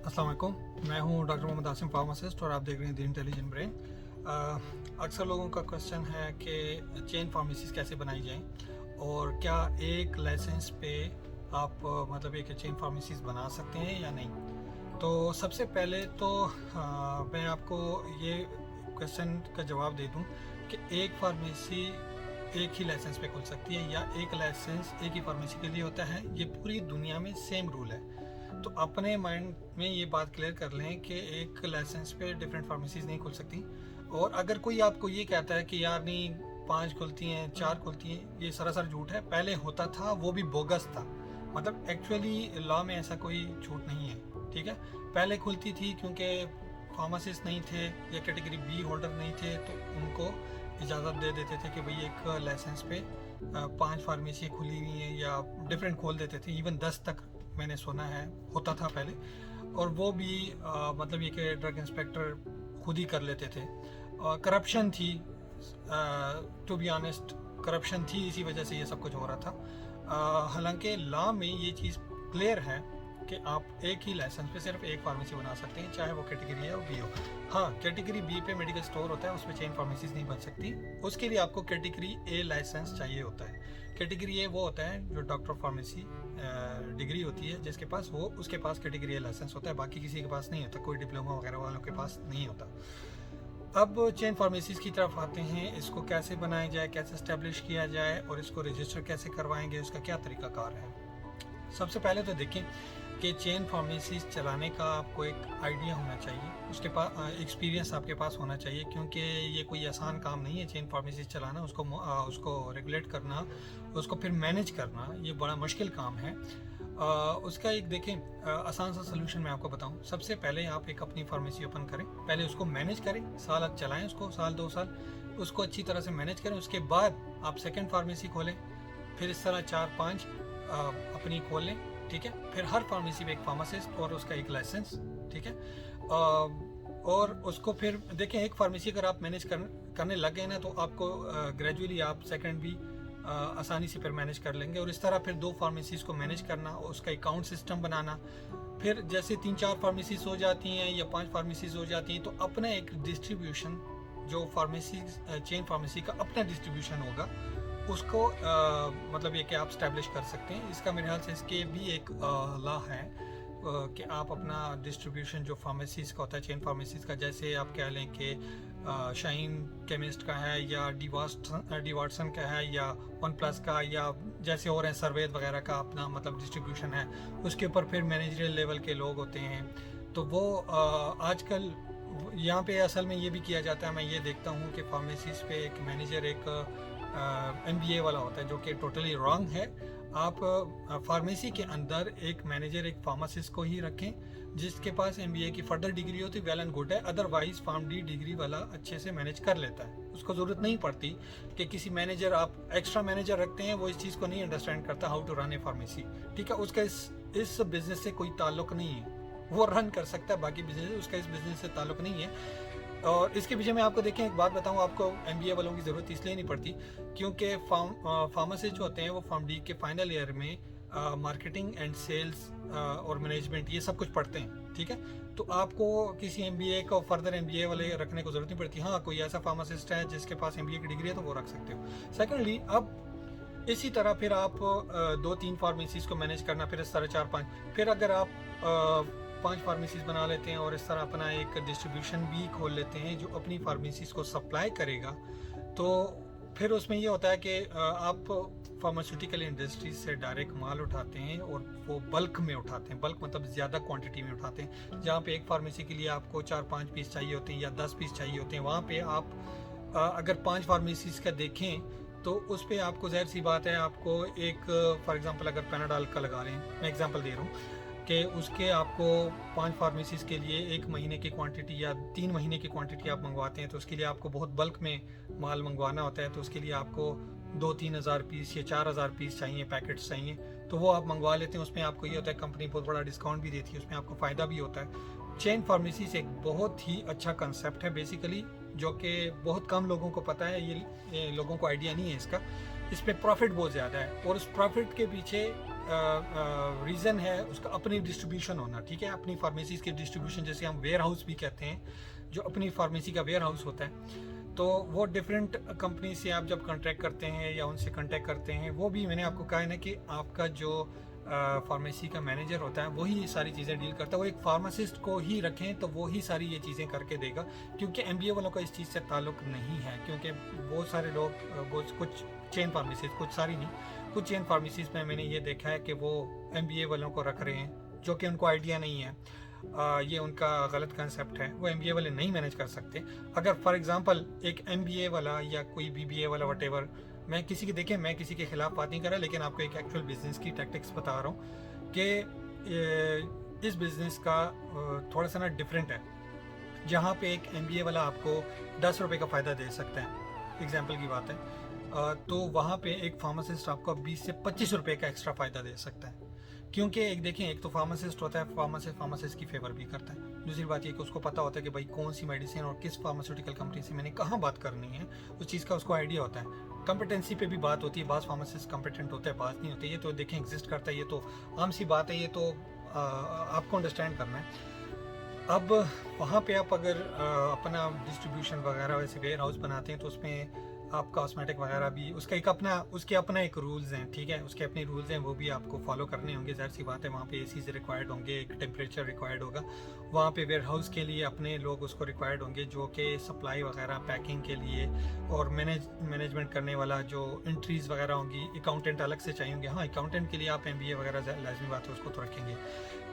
अस्सलाम वालेकुम, मैं हूं डॉक्टर मोहम्मद आसिम फार्मासिस्ट और आप देख रहे हैं द इंटेलिजेंट ब्रेन। अक्सर लोगों का क्वेश्चन है कि चेन फार्मेसीज कैसे बनाई जाएं और क्या एक लाइसेंस पे आप मतलब एक चेन फार्मेसीज बना सकते हैं या नहीं। तो सबसे पहले तो मैं आपको ये क्वेश्चन का जवाब दे दूं कि एक फार्मेसी एक ही लाइसेंस पे खुल सकती है या एक लाइसेंस एक ही फार्मेसी के लिए होता है। ये पूरी दुनिया में सेम रूल है। तो अपने माइंड में ये बात क्लियर कर लें कि एक लाइसेंस पे डिफरेंट फार्मेसीज नहीं खुल सकती। और अगर कोई आपको ये कहता है कि यार नहीं 5 खुलती हैं 4 खुलती हैं, ये सरासर झूठ है। पहले होता था, वो भी बोगस था। मतलब एक्चुअली लॉ में ऐसा कोई झूठ नहीं है, ठीक है। पहले खुलती थी क्योंकि फार्मासिस्ट नहीं थे या कैटेगरी बी होल्डर नहीं थे, तो उनको इजाज़त दे देते थे कि भाई एक लाइसेंस पे 5 फार्मेसी खुली हुई हैं या डिफरेंट खोल देते थे। इवन 10 तक मैंने सुना है होता था पहले। और वो भी मतलब ये कि ड्रग इंस्पेक्टर खुद ही कर लेते थे। करप्शन थी, टू बी ऑनेस्ट करप्शन थी, इसी वजह से ये सब कुछ हो रहा था। हालांकि लॉ में ये चीज़ क्लियर है कि आप एक ही लाइसेंस पे सिर्फ एक फार्मेसी बना सकते हैं, चाहे वो कैटेगरी ए और बी हो। हाँ, कैटेगरी बी पे मेडिकल स्टोर होता है, उसमें चेन फार्मेसीज नहीं बन सकती। उसके लिए आपको कैटेगरी ए लाइसेंस चाहिए होता है। कैटेगरी ए वो होता है जो डॉक्टर ऑफ फार्मेसी डिग्री होती है, जिसके पास वो उसके पास कैटेगरी ए लाइसेंस होता है, बाकी किसी के पास नहीं होता, कोई डिप्लोमा वगैरह वालों के पास नहीं होता। अब चेन फार्मेसीज की तरफ आते हैं। इसको कैसे बनाया जाए, कैसे इस्टेब्लिश किया जाए और इसको रजिस्टर कैसे करवाएंगे, उसका क्या तरीकाकार है। सबसे पहले तो देखें कि चेन फार्मेसीज चलाने का आपको एक आइडिया होना चाहिए, उसके पास एक्सपीरियंस आपके पास होना चाहिए, क्योंकि ये कोई आसान काम नहीं है चेन फार्मेसीज चलाना। उसको रेगुलेट करना, उसको फिर मैनेज करना, ये बड़ा मुश्किल काम है। उसका एक देखें आसान सा सलूशन मैं आपको बताऊं। सबसे पहले आप एक अपनी फार्मेसी ओपन करें, पहले उसको मैनेज करें, साल चलाएं उसको, साल 2 साल उसको अच्छी तरह से मैनेज करें। उसके बाद आप सेकेंड फार्मेसी खोलें, फिर इस तरह 4-5 अपनी खोल लें, ठीक है। फिर हर फार्मेसी में एक फार्मासिस्ट और उसका एक लाइसेंस, ठीक है। और उसको फिर देखें, एक फार्मेसी अगर आप मैनेज करने लग गए ना, तो आपको ग्रेजुअली आप सेकंड भी आसानी से फिर मैनेज कर लेंगे। और इस तरह फिर 2 फार्मेसीज को मैनेज करना, उसका अकाउंट सिस्टम बनाना। फिर जैसे 3-4 फार्मेसीज हो जाती हैं या 5 फार्मेसीज हो जाती हैं, तो अपना एक डिस्ट्रीब्यूशन जो फार्मेसी चेन फार्मेसी का अपना डिस्ट्रीब्यूशन होगा, उसको मतलब ये कि आप स्टैब्लिश कर सकते हैं। इसका मेरे ख्याल से इसके भी एक लॉ है कि आप अपना डिस्ट्रीब्यूशन जो फार्मेसीज का होता है, चेन फार्मेसीज का, जैसे आप कह लें कि शाइन केमिस्ट का है या डिवाटसन का है या वन प्लस का, या जैसे और हैं सर्वेद वगैरह का अपना मतलब डिस्ट्रीब्यूशन है। उसके ऊपर फिर मैनेजरियल लेवल के लोग होते हैं। तो वो आजकल यहाँ पे असल में ये भी किया जाता है। मैं ये देखता हूँ कि फार्मेसीज पे एक मैनेजर एक MBA वाला होता है, जो कि टोटली रॉन्ग है। आप फार्मेसी के अंदर एक मैनेजर एक फार्मासिस्ट को ही रखें जिसके पास MBA की फर्दर डिग्री होती है, वेल एंड गुड है। अदरवाइज फार्म डी डिग्री वाला अच्छे से मैनेज कर लेता है, उसको ज़रूरत नहीं पड़ती कि किसी मैनेजर आप एक्स्ट्रा मैनेजर रखते हैं, वो इस चीज़ को नहीं अंडरस्टैंड करता how to run a pharmacy, ठीक है। उसका इस बिज़नेस से कोई ताल्लुक नहीं है, वो रन कर सकता है बाकी बिजनेस, उसका इस बिज़नेस से ताल्लुक नहीं है। और इसके पीछे मैं आपको देखें एक बात बताऊं, आपको MBA वालों की ज़रूरत इसलिए नहीं पड़ती क्योंकि फार्मासिस्ट जो होते हैं वो फार्म डी के फाइनल ईयर में मार्केटिंग एंड सेल्स और मैनेजमेंट ये सब कुछ पढ़ते हैं, ठीक है। तो आपको किसी MBA को फर्दर MBA वाले रखने को ज़रूरत नहीं पड़ती। हाँ, कोई ऐसा फार्मासिस्ट है जिसके पास MBA की डिग्री है तो वो रख सकते हो। सेकेंडली, अब इसी तरह फिर आप 2-3 फार्मेसीज को मैनेज करना, फिर इस तरह 4-5, फिर अगर आप 5 फार्मेसीज बना लेते हैं और इस तरह अपना एक डिस्ट्रीब्यूशन भी खोल लेते हैं जो अपनी फार्मेसीज को सप्लाई करेगा, तो फिर उसमें ये होता है कि आप फार्मास्यूटिकल इंडस्ट्री से डायरेक्ट माल उठाते हैं और वो बल्क में उठाते हैं। बल्क मतलब ज़्यादा क्वांटिटी में उठाते हैं। जहाँ पे एक फार्मेसी के लिए आपको 4-5 पीस चाहिए होते हैं या 10 पीस चाहिए होते हैं, वहाँ पे आप अगर 5 फार्मेसीज का देखें तो उस पर आपको ज़ाहिर सी बात है, आपको एक फॉर एग्ज़ाम्पल अगर पैनाडॉल का लगा लें, मैं एग्जांपल दे रहा हूँ कि उसके आपको 5 फार्मेसीज के लिए 1 महीने की क्वांटिटी या 3 महीने की क्वांटिटी आप मंगवाते हैं, तो उसके लिए आपको बहुत बल्क में माल मंगवाना होता है। तो उसके लिए आपको 2-3 हज़ार पीस या 4 हज़ार पीस चाहिए, पैकेट्स चाहिए, तो वो आप मंगवा लेते हैं। उसमें आपको ये होता है कंपनी बहुत बड़ा डिस्काउंट भी देती है, उसमें आपको फ़ायदा भी होता है। चेन फार्मेसी से एक बहुत ही अच्छा कंसेप्ट है बेसिकली, जो कि बहुत कम लोगों को पता है, ये लोगों को आइडिया नहीं है इसका। इस पर प्रॉफिट बहुत ज़्यादा है और उस प्रॉफिट के पीछे रीज़न है उसका अपनी डिस्ट्रीब्यूशन होना, ठीक है, अपनी फार्मेसीज़ की डिस्ट्रीब्यूशन, जैसे हम वेयर हाउस भी कहते हैं, जो अपनी फार्मेसी का वेयर हाउस होता है। तो वो डिफरेंट कंपनी से आप जब कॉन्ट्रैक्ट करते हैं या उनसे कॉन्टैक्ट करते हैं, वो भी मैंने आपको कहा है ना कि आपका जो फार्मेसी का मैनेजर होता है वही ये सारी चीज़ें डील करता है। वो एक फार्मासिस्ट को ही रखें तो वो ही सारी ये चीज़ें करके देगा, क्योंकि एमबीए वालों का इस चीज़ से ताल्लुक़ नहीं है। क्योंकि बहुत सारे लोग, कुछ चेन फार्मेसीज, कुछ सारी नहीं, कुछ चेन फार्मेसीज में मैंने ये देखा है कि वो एमबीए वालों को रख रहे हैं, जो कि उनको आइडिया नहीं है। ये उनका गलत कंसेप्ट है। वो एमबीए वाले नहीं मैनेज कर सकते। अगर फॉर एग्जांपल एक एमबीए वाला या कोई बीबीए वाला वटेवर, मैं किसी के खिलाफ बात नहीं कर रहा, लेकिन आपको एक एक्चुअल बिजनेस की टैक्टिक्स बता रहा हूँ कि इस बिज़नेस का थोड़ा सा ना डिफरेंट है। जहाँ पे एक एमबीए वाला आपको 10 रुपये का फ़ायदा दे सकता है, एग्जाम्पल की बात है, तो वहाँ पे एक फार्मासिस्ट आपको 20 से 25 रुपये का एक्स्ट्रा फ़ायदा दे सकता है। क्योंकि एक तो फार्मासिस्ट होता है, फार्मासिस्ट की फेवर भी करता है। दूसरी बात ये कि उसको पता होता है कि भाई कौन सी मेडिसिन और किस फार्मास्यूटिकल कंपनी से मैंने कहाँ बात करनी है, उस चीज़ का उसको आइडिया होता है। कॉम्पिटेंसी पे भी बात होती है, बाज़ फार्मासिस्ट कॉम्पिटेंट होता है, बात नहीं होती। ये तो देखें एग्जिस्ट करता है, ये तो आम सी बात है, ये तो आपको अंडरस्टैंड करना है। अब वहाँ पे आप अगर अपना डिस्ट्रीब्यूशन वगैरह वैसे वेयर हाउस बनाते हैं तो उसमें आप कॉस्मेटिक वगैरह भी, उसके अपना एक रूल्स हैं, ठीक है, उसके अपने रूल्स हैं, वो भी आपको फॉलो करने होंगे। ज़ाहिर सी बात है, वहाँ पे एसीज रिक्वायर्ड होंगे, एक टेम्परेचर रिक्वायर्ड होगा, वहाँ पे वेयर हाउस के लिए अपने लोग उसको रिक्वायर्ड होंगे, जो कि सप्लाई वगैरह पैकिंग के लिए और मैनेजमेंट करने वाला जो एंट्रीज़ वगैरह होंगी। अकाउंटेंट अलग से चाहिए होंगे। हाँ, अकाउंटेंट के लिए आप एमबीए वगैरह लाजमी बात है, उसको तो रखेंगे,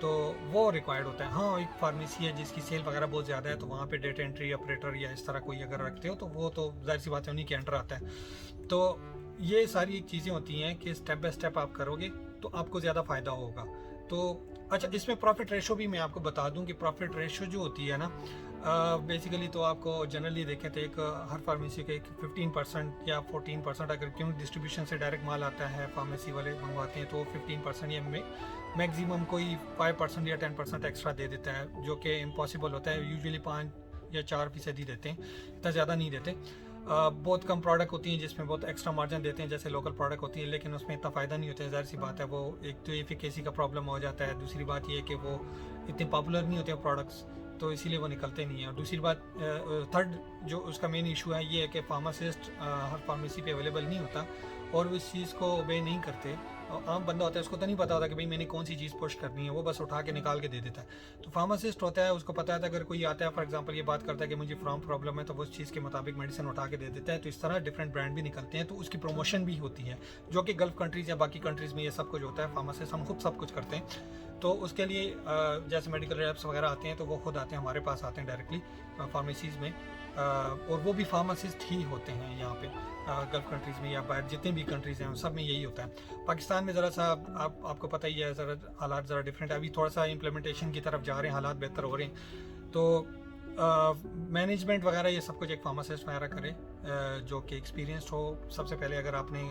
तो वो रिक्वायर्ड होता है। हाँ, एक फार्मेसी है जिसकी सेल वगैरह बहुत ज़्यादा है, तो वहाँ पे डेटा एंट्री ऑपरेटर या इस तरह कोई अगर रखते हो तो वो तो जाहिर सी बात है उन्हीं के अंडर आता है। तो ये सारी चीज़ें होती हैं कि स्टेप बाय स्टेप आप करोगे तो आपको ज़्यादा फ़ायदा होगा। तो अच्छा, इसमें प्रॉफिट रेशो भी मैं आपको बता दूं कि प्रॉफिट रेशो जो होती है ना, बेसिकली तो आपको जनरली देखें तो एक हर फार्मेसी के 15% या 14%, अगर क्यों डिस्ट्रीब्यूशन से डायरेक्ट माल आता है, फार्मेसी वाले मंगवाते हैं, तो 15% या मैक्सिमम कोई 5% या 10% एक्स्ट्रा दे देता है, जो कि इम्पॉसिबल होता है। यूजुअली 5 या 4% ही देते हैं, इतना ज़्यादा नहीं देते। बहुत कम प्रोडक्ट होती हैं जिसमें बहुत एक्स्ट्रा मार्जिन देते हैं, जैसे लोकल प्रोडक्ट होती है, लेकिन उसमें इतना फ़ायदा नहीं होता है। ज़ाहिर सी बात है, वो एक तो एफिकेसी का प्रॉब्लम हो जाता है, दूसरी बात ये है कि वो इतने पॉपुलर नहीं होते प्रोडक्ट्स, तो इसीलिए वो निकलते नहीं हैं। और दूसरी बात, थर्ड जो उसका मेन इशू है ये है कि फार्मासिस्ट हर फार्मेसी पे अवेलेबल नहीं होता और वो इस चीज़ को ओबे नहीं करते। आम बंदा होता है, उसको तो नहीं पता होता कि भाई मैंने कौन सी चीज़ पुश करनी है, वो बस उठा के निकाल के दे देता है। तो फार्मासिस्ट होता है, उसको पता है, अगर कोई आता है फॉर एग्जांपल ये बात करता है कि मुझे फ्रॉम प्रॉब्लम है, तो वो उस चीज़ के मुताबिक मेडिसिन उठा के दे देता है। तो इस तरह डिफरेंट ब्रांड भी निकलते हैं, तो उसकी प्रमोशन भी होती है, जो कि गल्फ कंट्रीज़ या बाकी कंट्रीज़ में ये सब कुछ होता है। फार्मासिस्ट हम खुद सब कुछ करते हैं, तो उसके लिए जैसे मेडिकल रैप्स वगैरह आते हैं तो वो खुद आते हैं, हमारे पास आते हैं डायरेक्टली फार्मेसीज़ में, और वो भी फार्मासिस्ट ही होते हैं यहाँ पे गल्फ कंट्रीज़ में या बाहर जितने भी कंट्रीज़ हैं सब में यही होता है। पाकिस्तान में ज़रा सा आपको पता ही है, ज़रा हालात ज़रा डिफरेंट है। अभी थोड़ा सा इम्प्लीमेंटेशन की तरफ जा रहे हैं, हालात बेहतर हो रहे हैं। तो मैनेजमेंट वगैरह ये सब कुछ एक फार्मासिस्ट वगैरह करे, जो कि एक्सपीरियंस्ड हो। सबसे पहले अगर आपने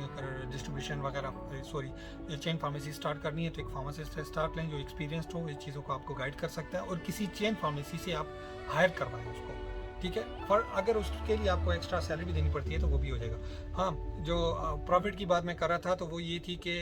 डिस्ट्रीब्यूशन वगैरह चेन फार्मेसी स्टार्ट करनी है तो एक फार्मासिस्ट से स्टार्ट लें जो एक्सपीरियंस्ड हो, इस चीज़ों को आपको गाइड कर सकता है, और किसी चेन फार्मेसी से आप हायर करवाएं उसको, ठीक है। पर अगर उसके लिए आपको एक्स्ट्रा सैलरी भी देनी पड़ती है तो वो भी हो जाएगा। हाँ, जो प्रॉफिट की बात मैं कर रहा था तो वो ये थी कि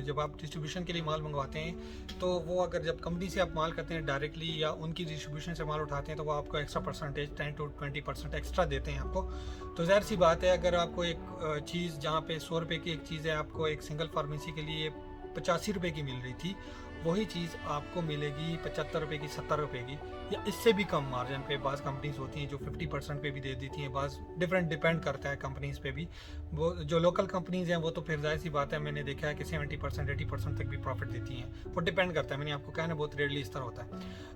जब आप डिस्ट्रीब्यूशन के लिए माल मंगवाते हैं तो वो अगर जब कंपनी से आप माल करते हैं डायरेक्टली या उनकी डिस्ट्रीब्यूशन से माल उठाते हैं तो वो आपको एक्स्ट्रा परसेंटेज 10 to 20% एक्स्ट्रा देते हैं आपको। तो ज़ाहिर सी बात है, अगर आपको एक चीज़ जहाँ पे 100 रुपये की एक चीज़ है, आपको एक सिंगल फार्मेसी के लिए 85 रुपये की मिल रही थी, वही चीज़ आपको मिलेगी 75 रुपये की, 70 रुपये की, या इससे भी कम मार्जिन पे। बाज़ कंपनीज होती हैं जो 50% पे भी दे देती हैं, बाज़ डिपेंड करता है कंपनीज़ पे भी। वो जो लोकल कंपनीज़ हैं वो तो फिर जाहिर सी बात है, मैंने देखा है कि 70% 80% तक भी प्रॉफिट देती हैं। वो डिपेंड करता है, मैंने आपको कहा ना, बहुत रेयरली इस तरह होता है।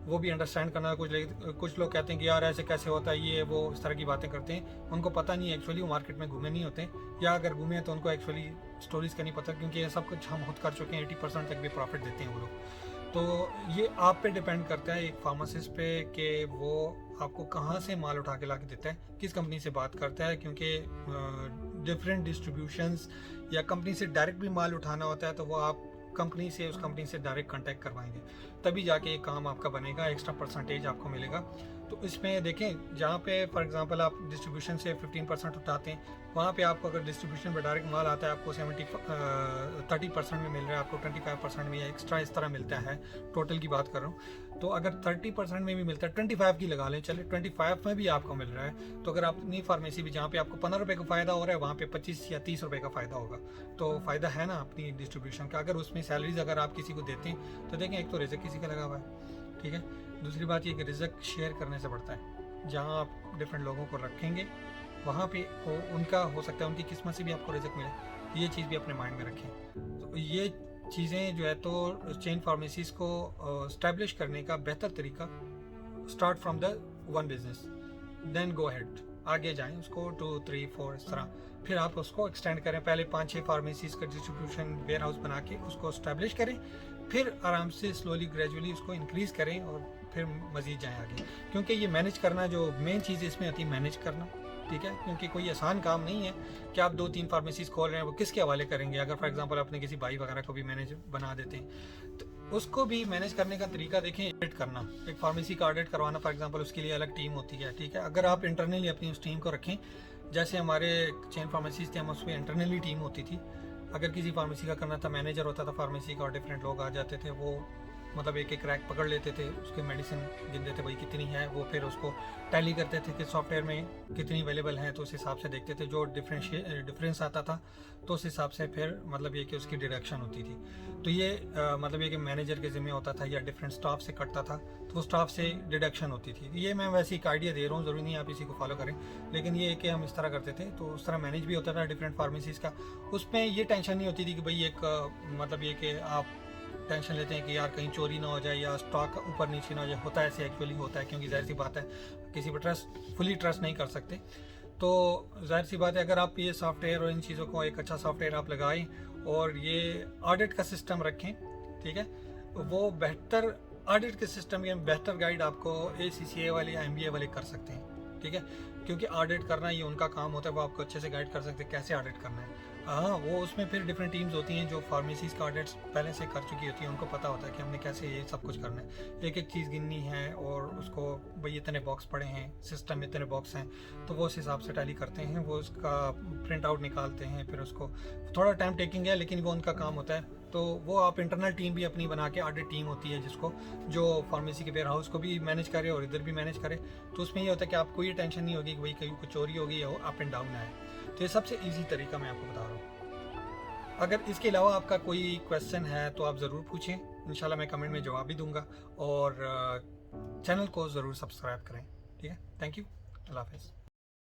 वो भी अंडरस्टैंड करना, कुछ लोग कहते हैं कि यार ऐसे कैसे होता है, ये वो इस तरह की बातें करते हैं, उनको पता नहीं है एक्चुअली, वो मार्केट में घूमे नहीं होते, या अगर घूमे तो उनको एक्चुअली स्टोरीज़ का नहीं पता, क्योंकि ये सब कुछ हम खुद कर चुके हैं। 80% तक भी प्रॉफिट देते हैं वो लोग। तो ये आप पे डिपेंड करता है एक फार्मासिस्ट पे कि वो आपको कहाँ से माल उठा के ला के देता है, किस कंपनी से बात करता है, क्योंकि डिफरेंट डिस्ट्रीब्यूशंस या कंपनी से डायरेक्ट भी माल उठाना होता है तो वो आप कंपनी से, उस कंपनी से डायरेक्ट कांटेक्ट करवाएंगे, तभी जाके ये काम आपका बनेगा, एक्स्ट्रा परसेंटेज आपको मिलेगा। तो इसमें देखें, जहाँ पे फॉर एग्जांपल आप डिस्ट्रीब्यूशन से 15% उठाते हैं, वहाँ पे आपको अगर डिस्ट्रीब्यूशन पर डायरेक्ट माल आता है आपको 30% में मिल रहा है, आपको 25% में या एक्स्ट्रा इस तरह मिलता है, टोटल की बात कर रहा हूँ। तो अगर 30% में भी मिलता है, 25 की लगा लें, चलिए 25 में भी आपको मिल रहा है, तो अगर अपनी फार्मेसी भी जहाँ पे आपको 15 रुपये का फ़ायदा हो रहा है, वहाँ पे 25 या 30 रुपये का फ़ायदा होगा। तो फ़ायदा है ना अपनी डिस्ट्रीब्यूशन का। अगर उसमें सैलरीज अगर आप किसी को देते हैं तो देखें, एक तो रिज़्क किसी का लगा हुआ है, ठीक है। दूसरी बात ये कि रिज़्क शेयर करने से बढ़ता है। जहाँ आप डिफरेंट लोगों को रखेंगे वहाँ पे उनका हो सकता है उनकी किस्मत से भी आपको रिज़्क मिले, ये चीज़ भी अपने माइंड में रखें। तो ये चीज़ें जो है, तो चेन फार्मेसीज़ को इस्टेब्लिश करने का बेहतर तरीका, start from the one business, then go ahead, आगे जाएं, उसको 2, 3, 4 इस तरह, फिर आप उसको एक्सटेंड करें। पहले 5-6 फार्मेसीज़ का डिस्ट्रीब्यूशन वेयर हाउस बना के उसको इस्टेब्लिश करें, फिर आराम से स्लोली ग्रेजुअली उसको इंक्रीज़ करें और फिर मज़ीद जाएँ आगे। क्योंकि ये मैनेज करना, जो मेन चीज़ इसमें आती है मैनेज करना, ठीक है। क्योंकि कोई आसान काम नहीं है कि आप 2-3 फार्मेसीज़ खोल रहे हैं, वो किसके हवाले करेंगे। अगर फॉर एग्जांपल अपने किसी भाई वगैरह को भी मैनेज बना देते हैं, तो उसको भी मैनेज करने का तरीका देखें, ऑडिट करना। एक फार्मेसी का ऑडिट करवाना फॉर एग्जांपल, उसके लिए अलग टीम होती है, ठीक है। अगर आप इंटरनली अपनी उस टीम को रखें, जैसे हमारे चेन फार्मेसीज थे, हम उसमें इंटरनली टीम होती थी। अगर किसी फार्मेसी का करना था, मैनेजर होता था फार्मेसी का, और डिफरेंट लोग आ जाते थे, वो मतलब एक एक रैक पकड़ लेते थे, उसके मेडिसिन गिनते थे भाई कितनी है, वो फिर उसको टैली करते थे कि सॉफ्टवेयर में कितनी अवेलेबल है, तो उस हिसाब से देखते थे। जो डिफरेंस आता था तो उस हिसाब से फिर मतलब ये कि उसकी डिडक्शन होती थी। तो ये मतलब ये कि मैनेजर के ज़िम्मे होता था या डिफरेंट स्टाफ से कटता था, तो स्टाफ से डिडक्शन होती थी। ये मैं वैसे एक आइडिया दे रहा हूँ, ज़रूरी नहीं आप इसी को फॉलो करें, लेकिन ये कि हम इस तरह करते थे, तो उस तरह मैनेज भी होता था डिफरेंट फार्मेसीज़ का। उसमें ये टेंशन नहीं होती थी कि भाई एक मतलब ये कि आप टेंशन लेते हैं कि यार कहीं चोरी ना हो जाए या स्टॉक ऊपर नीचे ना हो जाए। होता है, ऐसे एक्चुअली होता है, क्योंकि जाहिर सी बात है किसी पर फुली ट्रस्ट नहीं कर सकते। तो जाहिर सी बात है, अगर आप ये सॉफ्टवेयर और इन चीज़ों को, एक अच्छा सॉफ्टवेयर आप लगाएं और ये ऑडिट का सिस्टम रखें, ठीक है, वो बेहतर ऑडिट के सिस्टम या बेहतर गाइड आपको ACCA वाले या MBA वाले कर सकते हैं, ठीक है। क्योंकि ऑडिट करना ये उनका काम होता है, वो आपको अच्छे से गाइड कर सकते हैं कैसे ऑडिट करना है। हाँ, वो उसमें फिर डिफरेंट टीम्स होती हैं जो फार्मेसीज़ का ऑडिट्स पहले से कर चुकी होती हैं, उनको पता होता है कि हमने कैसे ये सब कुछ करना है, एक एक चीज़ गिननी है, और उसको भाई इतने बॉक्स पड़े हैं, सिस्टम में इतने बॉक्स हैं, तो वो उस हिसाब से टैली करते हैं, वो उसका प्रिंट आउट निकालते हैं, फिर उसको थोड़ा टाइम टेकिंग है, लेकिन वो उनका काम होता है। तो वो आप इंटरनल टीम भी अपनी बना के, ऑडिट टीम होती है जिसको, जो फार्मेसी के वेयर हाउस को भी मैनेज करे और इधर भी मैनेज करे। तो उसमें ये होता है कि आपको ये टेंशन नहीं होगी कि भाई कहीं कुछ चोरी होगी या अप एंड डाउन है। तो ये सबसे ईजी तरीका मैं आपको बता रहा हूँ। अगर इसके अलावा आपका कोई क्वेश्चन है तो आप ज़रूर पूछें, इंशाल्लाह मैं कमेंट में जवाब भी दूंगा, और चैनल को ज़रूर सब्सक्राइब करें, ठीक है। थैंक यू, अल्लाह हाफ़िज़।